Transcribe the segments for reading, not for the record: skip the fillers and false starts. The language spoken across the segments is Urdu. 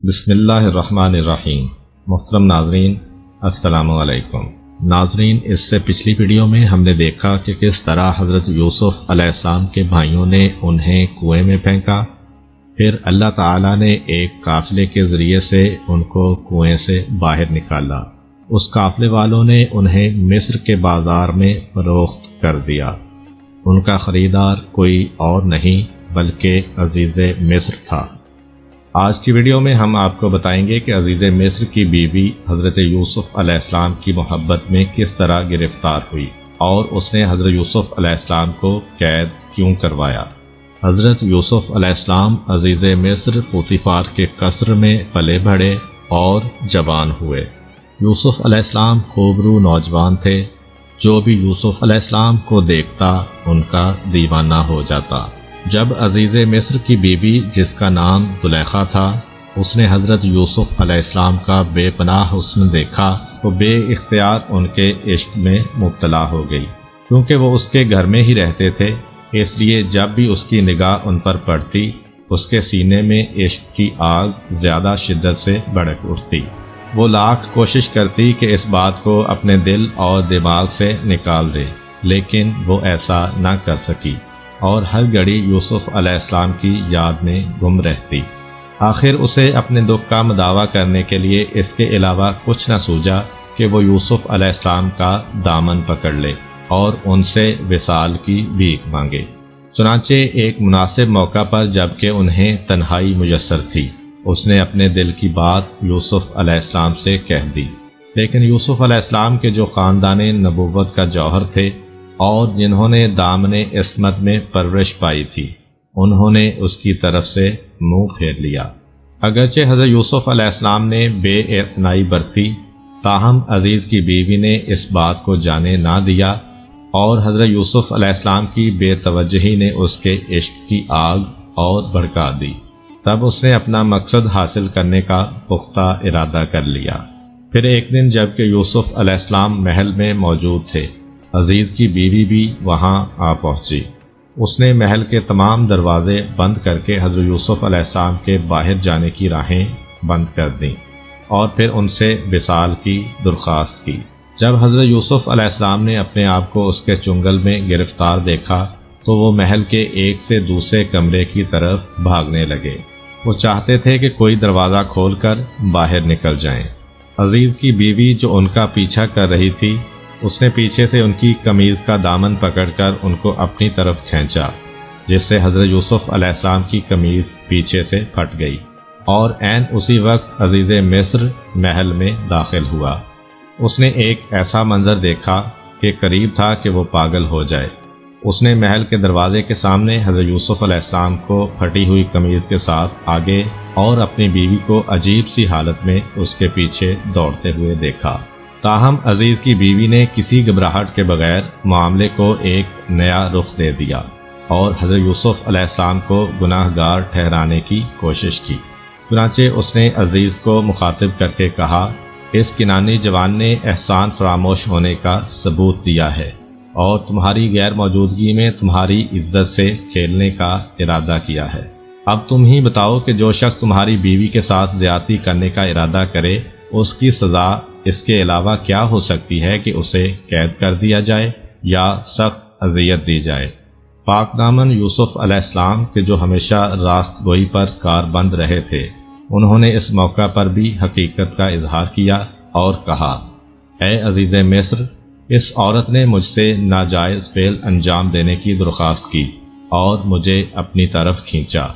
بسم اللہ الرحمن الرحیم۔ محترم ناظرین، السلام علیکم۔ ناظرین، اس سے پچھلی ویڈیو میں ہم نے دیکھا کہ کس طرح حضرت یوسف علیہ السلام کے بھائیوں نے انہیں کنویں میں پھینکا، پھر اللہ تعالیٰ نے ایک قافلے کے ذریعے سے ان کو کنویں سے باہر نکالا۔ اس قافلے والوں نے انہیں مصر کے بازار میں فروخت کر دیا۔ ان کا خریدار کوئی اور نہیں بلکہ عزیز مصر تھا۔ آج کی ویڈیو میں ہم آپ کو بتائیں گے کہ عزیز مصر کی بیوی حضرت یوسف علیہ السلام کی محبت میں کس طرح گرفتار ہوئی اور اس نے حضرت یوسف علیہ السلام کو قید کیوں کروایا۔ حضرت یوسف علیہ السلام عزیز مصر پوتیفار کے قصر میں پلے بڑھے اور جوان ہوئے۔ یوسف علیہ السلام خوبرو نوجوان تھے، جو بھی یوسف علیہ السلام کو دیکھتا ان کا دیوانہ ہو جاتا۔ جب عزیز مصر کی بیوی، جس کا نام زلیخا تھا، اس نے حضرت یوسف علیہ السلام کا بے پناہ حسن دیکھا تو بے اختیار ان کے عشق میں مبتلا ہو گئی۔ کیونکہ وہ اس کے گھر میں ہی رہتے تھے، اس لیے جب بھی اس کی نگاہ ان پر پڑتی، اس کے سینے میں عشق کی آگ زیادہ شدت سے بھڑک اٹھتی۔ وہ لاکھ کوشش کرتی کہ اس بات کو اپنے دل اور دماغ سے نکال دے، لیکن وہ ایسا نہ کر سکی اور ہر گھڑی یوسف علیہ السلام کی یاد میں گم رہتی۔ آخر اسے اپنے دکھ کا مداوع کرنے کے لیے اس کے علاوہ کچھ نہ سوجا کہ وہ یوسف علیہ السلام کا دامن پکڑ لے اور ان سے وصال کی بھیک مانگے۔ چنانچہ ایک مناسب موقع پر جبکہ انہیں تنہائی میسر تھی، اس نے اپنے دل کی بات یوسف علیہ السلام سے کہہ دی۔ لیکن یوسف علیہ السلام کے جو خاندان نبوت کا جوہر تھے اور جنہوں نے دامن عصمت میں پرورش پائی تھی، انہوں نے اس کی طرف سے منہ پھیر لیا۔ اگرچہ حضرت یوسف علیہ السلام نے بے اعتنائی برتی، تاہم عزیز کی بیوی نے اس بات کو جانے نہ دیا اور حضرت یوسف علیہ السلام کی بے توجہی نے اس کے عشق کی آگ اور بھڑکا دی۔ تب اس نے اپنا مقصد حاصل کرنے کا پختہ ارادہ کر لیا۔ پھر ایک دن جبکہ یوسف علیہ السلام محل میں موجود تھے، عزیز کی بیوی بھی وہاں آ پہنچی۔ اس نے محل کے تمام دروازے بند کر کے حضرت یوسف علیہ السلام کے باہر جانے کی راہیں بند کر دیں اور پھر ان سے وصال کی درخواست کی۔ جب حضرت یوسف علیہ السلام نے اپنے آپ کو اس کے چنگل میں گرفتار دیکھا تو وہ محل کے ایک سے دوسرے کمرے کی طرف بھاگنے لگے۔ وہ چاہتے تھے کہ کوئی دروازہ کھول کر باہر نکل جائیں۔ عزیز کی بیوی جو ان کا پیچھا کر رہی تھی، اس نے پیچھے سے ان کی قمیض کا دامن پکڑ کر ان کو اپنی طرف کھینچا، جس سے حضرت یوسف علیہ السلام کی قمیض پیچھے سے پھٹ گئی اور عین اسی وقت عزیز مصر محل میں داخل ہوا۔ اس نے ایک ایسا منظر دیکھا کہ قریب تھا کہ وہ پاگل ہو جائے۔ اس نے محل کے دروازے کے سامنے حضرت یوسف علیہ السلام کو پھٹی ہوئی قمیض کے ساتھ آگے اور اپنی بیوی کو عجیب سی حالت میں اس کے پیچھے دوڑتے ہوئے دیکھا۔ تاہم عزیز کی بیوی نے کسی گھبراہٹ کے بغیر معاملے کو ایک نیا رخ دے دیا اور حضرت یوسف علیہ السلام کو گناہ گار ٹھہرانے کی کوشش کی۔ چنانچہ اس نے عزیز کو مخاطب کر کے کہا، اس کنانی جوان نے احسان فراموش ہونے کا ثبوت دیا ہے اور تمہاری غیر موجودگی میں تمہاری عزت سے کھیلنے کا ارادہ کیا ہے۔ اب تم ہی بتاؤ کہ جو شخص تمہاری بیوی کے ساتھ زیادتی کرنے کا ارادہ کرے، اس کی سزا اس کے علاوہ کیا ہو سکتی ہے کہ اسے قید کر دیا جائے یا سخت اذیت دی جائے۔ پاک دامن یوسف علیہ السلام کے جو ہمیشہ راست گوئی پر کاربند رہے تھے، انہوں نے اس موقع پر بھی حقیقت کا اظہار کیا اور کہا، اے عزیز مصر، اس عورت نے مجھ سے ناجائز فعل انجام دینے کی درخواست کی اور مجھے اپنی طرف کھینچا،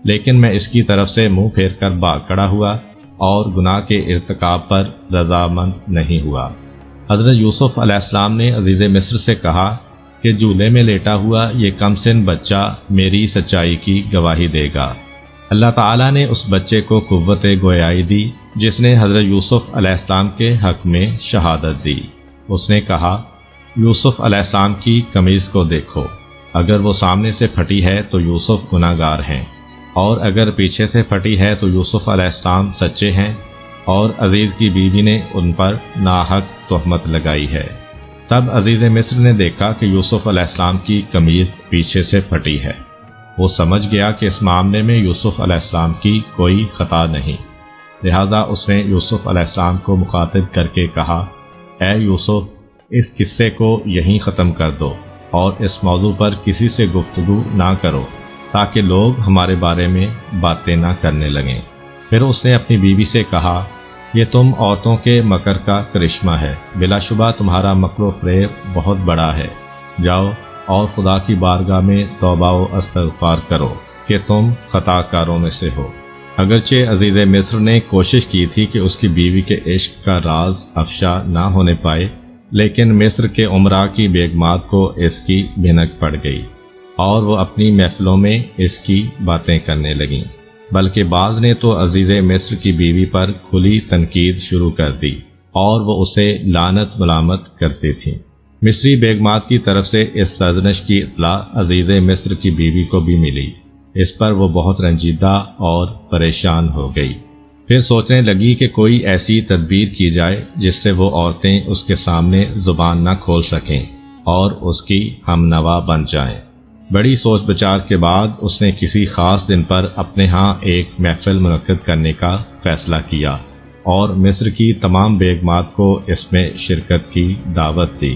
لیکن میں اس کی طرف سے منہ پھیر کر بھاگ کھڑا ہوا اور گناہ کے ارتکاب پر رضامند نہیں ہوا۔ حضرت یوسف علیہ السلام نے عزیز مصر سے کہا کہ جھولے میں لیٹا ہوا یہ کم سن بچہ میری سچائی کی گواہی دے گا۔ اللہ تعالیٰ نے اس بچے کو قوت گویائی دی جس نے حضرت یوسف علیہ السلام کے حق میں شہادت دی۔ اس نے کہا، یوسف علیہ السلام کی قمیض کو دیکھو، اگر وہ سامنے سے پھٹی ہے تو یوسف گناہ گار ہیں، اور اگر پیچھے سے پھٹی ہے تو یوسف علیہ السلام سچے ہیں اور عزیز کی بیوی نے ان پر ناحق تہمت لگائی ہے۔ تب عزیز مصر نے دیکھا کہ یوسف علیہ السلام کی قمیض پیچھے سے پھٹی ہے۔ وہ سمجھ گیا کہ اس معاملے میں یوسف علیہ السلام کی کوئی خطا نہیں، لہذا اس نے یوسف علیہ السلام کو مخاطب کر کے کہا، اے یوسف، اس قصے کو یہیں ختم کر دو اور اس موضوع پر کسی سے گفتگو نہ کرو تاکہ لوگ ہمارے بارے میں باتیں نہ کرنے لگیں۔ پھر اس نے اپنی بیوی سے کہا، یہ تم عورتوں کے مکر کا کرشمہ ہے، بلا شبہ تمہارا مکر و فریب بہت بڑا ہے، جاؤ اور خدا کی بارگاہ میں توبہ و استغفار کرو کہ تم خطا کاروں میں سے ہو۔ اگرچہ عزیز مصر نے کوشش کی تھی کہ اس کی بیوی کے عشق کا راز افشا نہ ہونے پائے، لیکن مصر کے عمراء کی بیگمات کو اس کی بھنک پڑ گئی اور وہ اپنی محفلوں میں اس کی باتیں کرنے لگیں، بلکہ بعض نے تو عزیز مصر کی بیوی پر کھلی تنقید شروع کر دی اور وہ اسے لعنت ملامت کرتی تھیں۔ مصری بیگمات کی طرف سے اس سرزنش کی اطلاع عزیز مصر کی بیوی کو بھی ملی۔ اس پر وہ بہت رنجیدہ اور پریشان ہو گئی۔ پھر سوچنے لگی کہ کوئی ایسی تدبیر کی جائے جس سے وہ عورتیں اس کے سامنے زبان نہ کھول سکیں اور اس کی ہم نوا بن جائیں۔ بڑی سوچ بچار کے بعد اس نے کسی خاص دن پر اپنے ہاں ایک محفل منعقد کرنے کا فیصلہ کیا اور مصر کی تمام بیگمات کو اس میں شرکت کی دعوت دی۔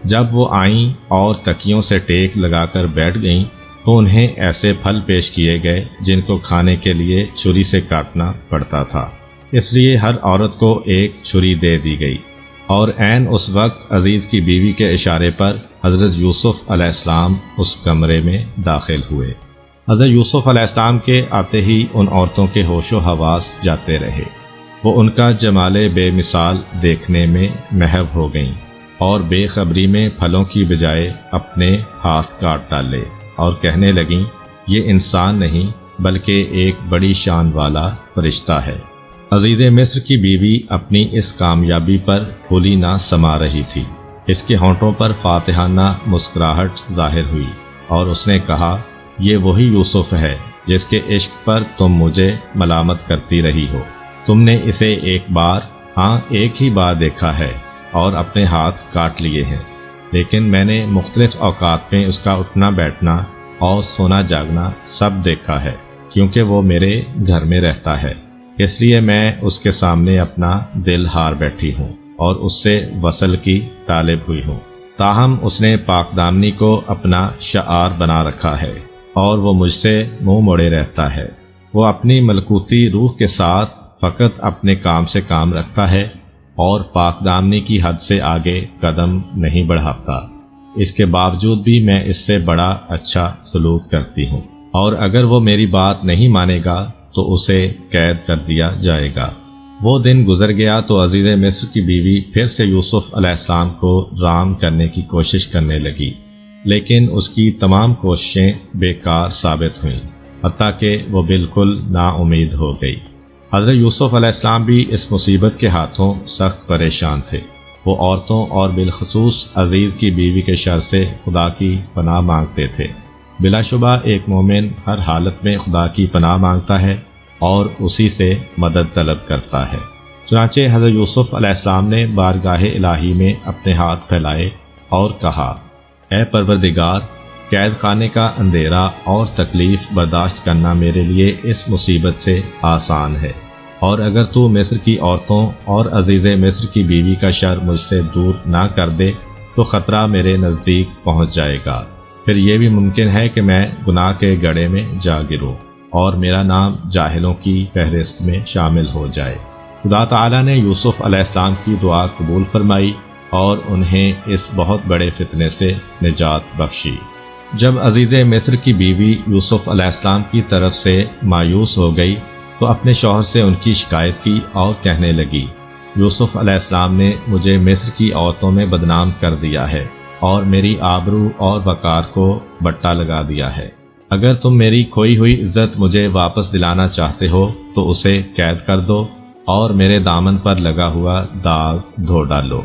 جب وہ آئیں اور تکیوں سے ٹیک لگا کر بیٹھ گئیں تو انہیں ایسے پھل پیش کیے گئے جن کو کھانے کے لیے چھری سے کاٹنا پڑتا تھا، اس لیے ہر عورت کو ایک چھری دے دی گئی، اور عین اس وقت عزیز کی بیوی کے اشارے پر حضرت یوسف علیہ السلام اس کمرے میں داخل ہوئے۔ حضرت یوسف علیہ السلام کے آتے ہی ان عورتوں کے ہوش و حواس جاتے رہے، وہ ان کا جمال بے مثال دیکھنے میں محو ہو گئیں اور بے خبری میں پھلوں کی بجائے اپنے ہاتھ کاٹ ڈالے اور کہنے لگیں، یہ انسان نہیں بلکہ ایک بڑی شان والا فرشتہ ہے۔ عزیز مصر کی بیوی اپنی اس کامیابی پر پھولی نہ سما رہی تھی، اس کے ہونٹوں پر فاتحانہ مسکراہٹ ظاہر ہوئی اور اس نے کہا، یہ وہی یوسف ہے جس کے عشق پر تم مجھے ملامت کرتی رہی ہو۔ تم نے اسے ایک ہی بار دیکھا ہے اور اپنے ہاتھ کاٹ لیے ہیں، لیکن میں نے مختلف اوقات میں اس کا اٹھنا بیٹھنا اور سونا جاگنا سب دیکھا ہے، کیونکہ وہ میرے گھر میں رہتا ہے، اس لیے میں اس کے سامنے اپنا دل ہار بیٹھی ہوں اور اس سے وصل کی طالب ہوئی ہوں۔ تاہم اس نے پاک دامنی کو اپنا شعار بنا رکھا ہے اور وہ مجھ سے منہ موڑے رہتا ہے۔ وہ اپنی ملکوتی روح کے ساتھ فقط اپنے کام سے کام رکھتا ہے اور پاک دامنی کی حد سے آگے قدم نہیں بڑھاتا۔ اس کے باوجود بھی میں اس سے بڑا اچھا سلوک کرتی ہوں، اور اگر وہ میری بات نہیں مانے گا تو اسے قید کر دیا جائے گا۔ وہ دن گزر گیا تو عزیز مصر کی بیوی پھر سے یوسف علیہ السلام کو رام کرنے کی کوشش کرنے لگی، لیکن اس کی تمام کوششیں بیکار ثابت ہوئیں، حتیٰ کہ وہ بالکل نا امید ہو گئی۔ حضرت یوسف علیہ السلام بھی اس مصیبت کے ہاتھوں سخت پریشان تھے۔ وہ عورتوں اور بالخصوص عزیز کی بیوی کے شر سے خدا کی پناہ مانگتے تھے۔ بلا شبہ ایک مومن ہر حالت میں خدا کی پناہ مانگتا ہے اور اسی سے مدد طلب کرتا ہے۔ چنانچہ حضرت یوسف علیہ السلام نے بارگاہ الہی میں اپنے ہاتھ پھیلائے اور کہا، اے پروردگار، قید خانے کا اندھیرا اور تکلیف برداشت کرنا میرے لیے اس مصیبت سے آسان ہے، اور اگر تو مصر کی عورتوں اور عزیز مصر کی بیوی کا شر مجھ سے دور نہ کر دے تو خطرہ میرے نزدیک پہنچ جائے گا۔ پھر یہ بھی ممکن ہے کہ میں گناہ کے گڑھے میں جا گروں اور میرا نام جاہلوں کی فہرست میں شامل ہو جائے۔ خدا تعالیٰ نے یوسف علیہ السلام کی دعا قبول فرمائی اور انہیں اس بہت بڑے فتنے سے نجات بخشی۔ جب عزیز مصر کی بیوی یوسف علیہ السلام کی طرف سے مایوس ہو گئی تو اپنے شوہر سے ان کی شکایت کی اور کہنے لگی، یوسف علیہ السلام نے مجھے مصر کی عورتوں میں بدنام کر دیا ہے اور میری آبرو اور وقار کو بٹا لگا دیا ہے۔ اگر تم میری کھوئی ہوئی عزت مجھے واپس دلانا چاہتے ہو تو اسے قید کر دو اور میرے دامن پر لگا ہوا داغ دھو ڈالو۔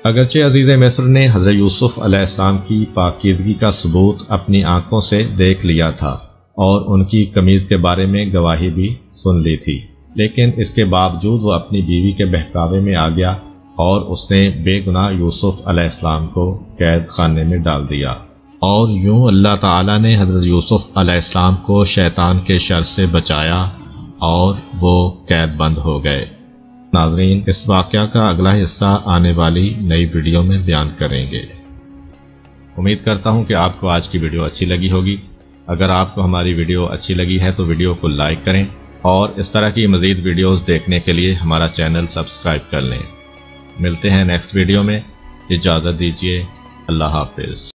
اگرچہ عزیز مصر نے حضرت یوسف علیہ السلام کی پاکیزگی کا ثبوت اپنی آنکھوں سے دیکھ لیا تھا اور ان کی قمیض کے بارے میں گواہی بھی سن لی تھی، لیکن اس کے باوجود وہ اپنی بیوی کے بہکاوے میں آ گیا اور اس نے بے گناہ یوسف علیہ السلام کو قید خانے میں ڈال دیا۔ اور یوں اللہ تعالیٰ نے حضرت یوسف علیہ السلام کو شیطان کے شر سے بچایا اور وہ قید بند ہو گئے۔ ناظرین، اس واقعہ کا اگلا حصہ آنے والی نئی ویڈیو میں بیان کریں گے۔ امید کرتا ہوں کہ آپ کو آج کی ویڈیو اچھی لگی ہوگی۔ اگر آپ کو ہماری ویڈیو اچھی لگی ہے تو ویڈیو کو لائک کریں اور اس طرح کی مزید ویڈیوز دیکھنے کے لیے ہمارا چینل سبسکرائب کر لیں۔ ملتے ہیں نیکسٹ ویڈیو میں، اجازت دیجیے، اللہ حافظ۔